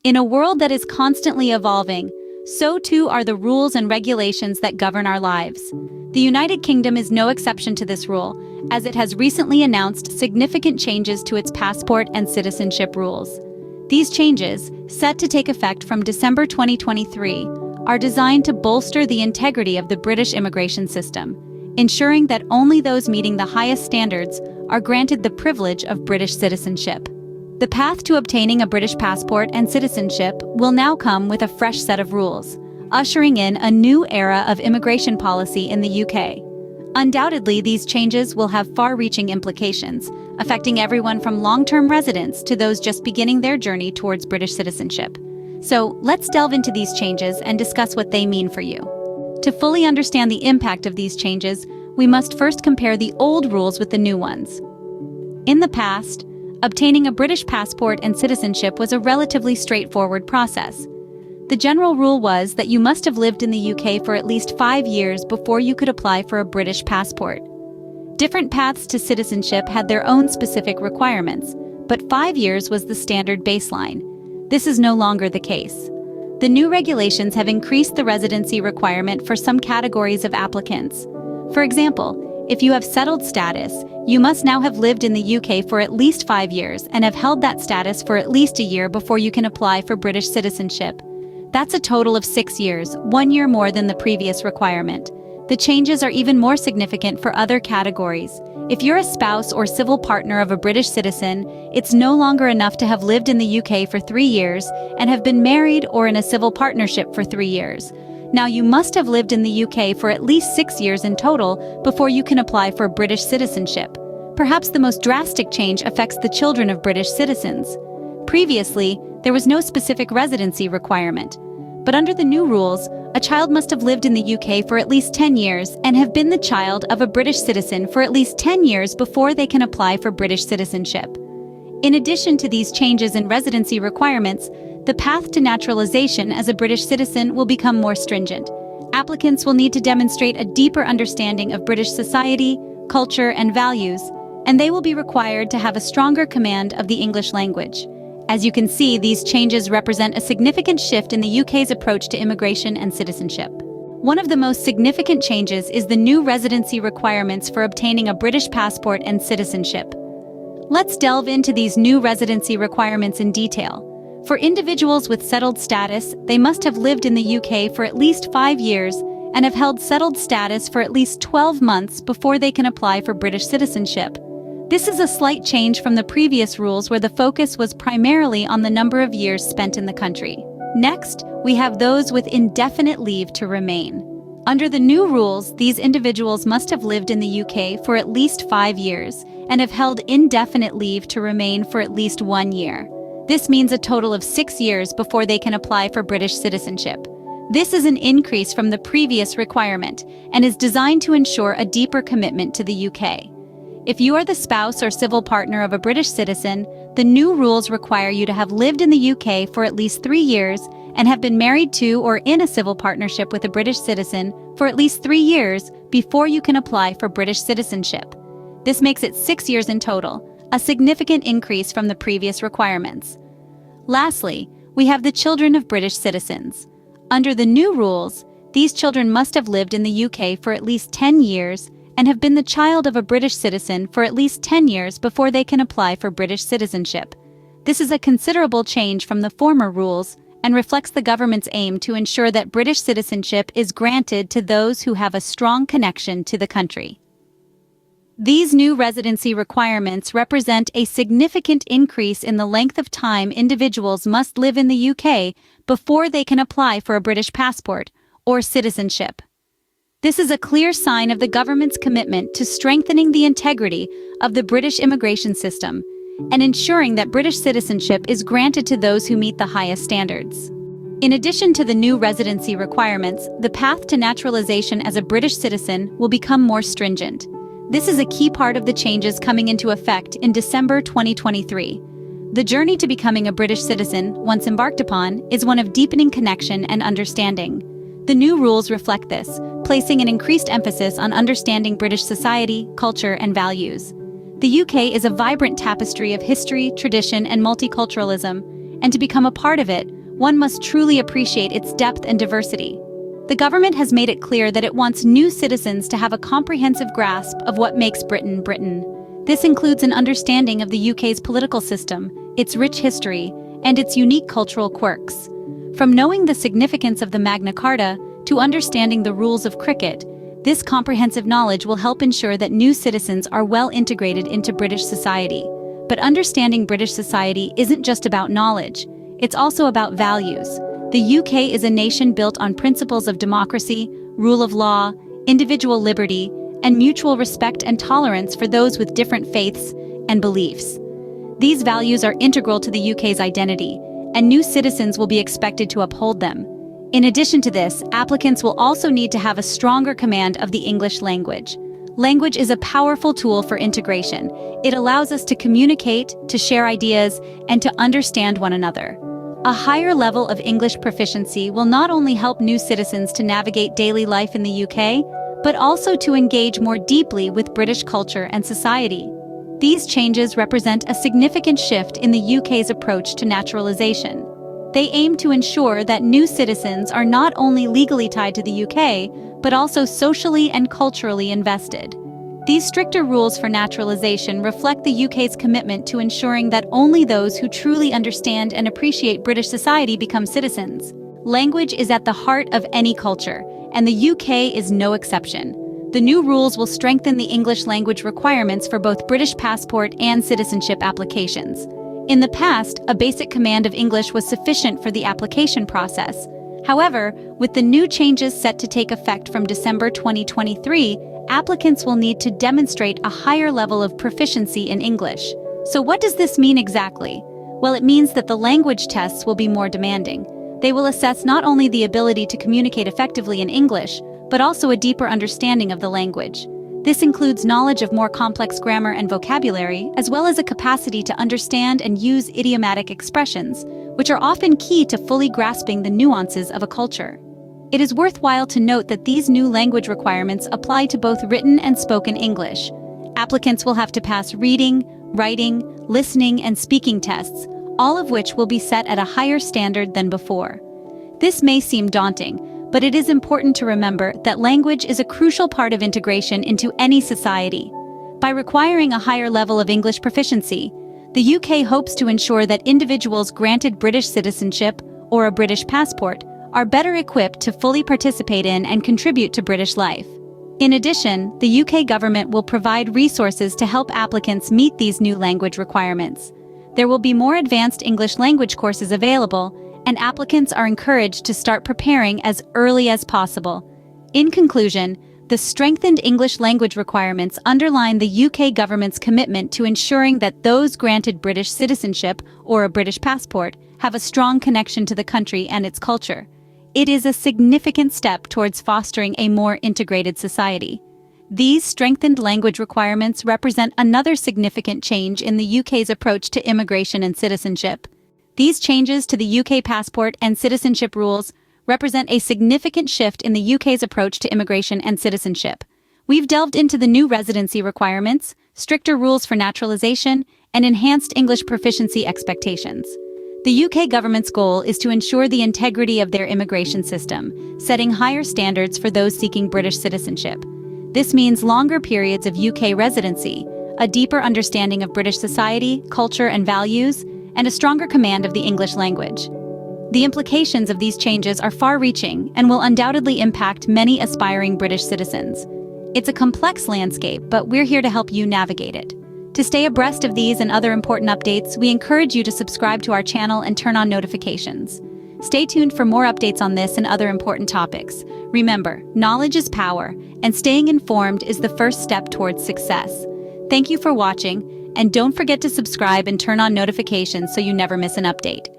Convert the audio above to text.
In a world that is constantly evolving, so too are the rules and regulations that govern our lives. The United Kingdom is no exception to this rule, as it has recently announced significant changes to its passport and citizenship rules. These changes, set to take effect from December 2023, are designed to bolster the integrity of the British immigration system, ensuring that only those meeting the highest standards are granted the privilege of British citizenship. The path to obtaining a British passport and citizenship will now come with a fresh set of rules, ushering in a new era of immigration policy in the UK. Undoubtedly, these changes will have far-reaching implications, affecting everyone from long-term residents to those just beginning their journey towards British citizenship. So, let's delve into these changes and discuss what they mean for you. To fully understand the impact of these changes, we must first compare the old rules with the new ones. In the past, obtaining a British passport and citizenship was a relatively straightforward process. The general rule was that you must have lived in the UK for at least 5 years before you could apply for a British passport. Different paths to citizenship had their own specific requirements, but 5 years was the standard baseline. This is no longer the case. The new regulations have increased the residency requirement for some categories of applicants. For example, if you have settled status, you must now have lived in the UK for at least 5 years and have held that status for at least a year before you can apply for British citizenship. That's a total of 6 years, 1 year more than the previous requirement. The changes are even more significant for other categories. If you're a spouse or civil partner of a British citizen, it's no longer enough to have lived in the UK for 3 years and have been married or in a civil partnership for 3 years. Now, you must have lived in the UK for at least 6 years in total before you can apply for British citizenship. Perhaps the most drastic change affects the children of British citizens. Previously, there was no specific residency requirement. But under the new rules, a child must have lived in the UK for at least 10 years and have been the child of a British citizen for at least 10 years before they can apply for British citizenship. In addition to these changes in residency requirements, the path to naturalization as a British citizen will become more stringent. Applicants will need to demonstrate a deeper understanding of British society, culture, and values, and they will be required to have a stronger command of the English language. As you can see, these changes represent a significant shift in the UK's approach to immigration and citizenship. One of the most significant changes is the new residency requirements for obtaining a British passport and citizenship. Let's delve into these new residency requirements in detail. For individuals with settled status, they must have lived in the UK for at least 5 years and have held settled status for at least 12 months before they can apply for British citizenship. This is a slight change from the previous rules where the focus was primarily on the number of years spent in the country. Next, we have those with indefinite leave to remain. Under the new rules, these individuals must have lived in the UK for at least 5 years and have held indefinite leave to remain for at least 1 year. This means a total of 6 years before they can apply for British citizenship. This is an increase from the previous requirement and is designed to ensure a deeper commitment to the UK. If you are the spouse or civil partner of a British citizen, the new rules require you to have lived in the UK for at least 3 years and have been married to or in a civil partnership with a British citizen for at least 3 years before you can apply for British citizenship. This makes it 6 years in total, a significant increase from the previous requirements. Lastly, we have the children of British citizens. Under the new rules, these children must have lived in the UK for at least 10 years and have been the child of a British citizen for at least 10 years before they can apply for British citizenship. This is a considerable change from the former rules and reflects the government's aim to ensure that British citizenship is granted to those who have a strong connection to the country. These new residency requirements represent a significant increase in the length of time individuals must live in the UK before they can apply for a British passport or citizenship. This is a clear sign of the government's commitment to strengthening the integrity of the British immigration system and ensuring that British citizenship is granted to those who meet the highest standards. In addition to the new residency requirements, the path to naturalization as a British citizen will become more stringent. This is a key part of the changes coming into effect in December 2023. The journey to becoming a British citizen, once embarked upon, is one of deepening connection and understanding. The new rules reflect this, placing an increased emphasis on understanding British society, culture, and values. The UK is a vibrant tapestry of history, tradition, and multiculturalism, and to become a part of it, one must truly appreciate its depth and diversity. The government has made it clear that it wants new citizens to have a comprehensive grasp of what makes Britain Britain. This includes an understanding of the UK's political system, its rich history, and its unique cultural quirks. From knowing the significance of the Magna Carta to understanding the rules of cricket, this comprehensive knowledge will help ensure that new citizens are well integrated into British society. But understanding British society isn't just about knowledge, it's also about values. The UK is a nation built on principles of democracy, rule of law, individual liberty, and mutual respect and tolerance for those with different faiths and beliefs. These values are integral to the UK's identity, and new citizens will be expected to uphold them. In addition to this, applicants will also need to have a stronger command of the English language. Language is a powerful tool for integration. It allows us to communicate, to share ideas, and to understand one another. A higher level of English proficiency will not only help new citizens to navigate daily life in the UK, but also to engage more deeply with British culture and society. These changes represent a significant shift in the UK's approach to naturalization. They aim to ensure that new citizens are not only legally tied to the UK, but also socially and culturally invested. These stricter rules for naturalization reflect the UK's commitment to ensuring that only those who truly understand and appreciate British society become citizens. Language is at the heart of any culture, and the UK is no exception. The new rules will strengthen the English language requirements for both British passport and citizenship applications. In the past, a basic command of English was sufficient for the application process. However, with the new changes set to take effect from December 2023, applicants will need to demonstrate a higher level of proficiency in English. So what does this mean exactly? Well, it means that the language tests will be more demanding. They will assess not only the ability to communicate effectively in English, but also a deeper understanding of the language. This includes knowledge of more complex grammar and vocabulary, as well as a capacity to understand and use idiomatic expressions, which are often key to fully grasping the nuances of a culture. It is worthwhile to note that these new language requirements apply to both written and spoken English. Applicants will have to pass reading, writing, listening, and speaking tests, all of which will be set at a higher standard than before. This may seem daunting, but it is important to remember that language is a crucial part of integration into any society. By requiring a higher level of English proficiency, the UK hopes to ensure that individuals granted British citizenship or a British passport are better equipped to fully participate in and contribute to British life. In addition, the UK government will provide resources to help applicants meet these new language requirements. There will be more advanced English language courses available, and applicants are encouraged to start preparing as early as possible. In conclusion, the strengthened English language requirements underline the UK government's commitment to ensuring that those granted British citizenship or a British passport have a strong connection to the country and its culture. It is a significant step towards fostering a more integrated society. These strengthened language requirements represent another significant change in the UK's approach to immigration and citizenship. These changes to the UK passport and citizenship rules represent a significant shift in the UK's approach to immigration and citizenship. We've delved into the new residency requirements, stricter rules for naturalization, and enhanced English proficiency expectations. The UK government's goal is to ensure the integrity of their immigration system, setting higher standards for those seeking British citizenship. This means longer periods of UK residency, a deeper understanding of British society, culture, and values, and a stronger command of the English language. The implications of these changes are far-reaching and will undoubtedly impact many aspiring British citizens. It's a complex landscape, but we're here to help you navigate it. To stay abreast of these and other important updates, we encourage you to subscribe to our channel and turn on notifications. Stay tuned for more updates on this and other important topics. Remember, knowledge is power, and staying informed is the first step towards success. Thank you for watching, and don't forget to subscribe and turn on notifications so you never miss an update.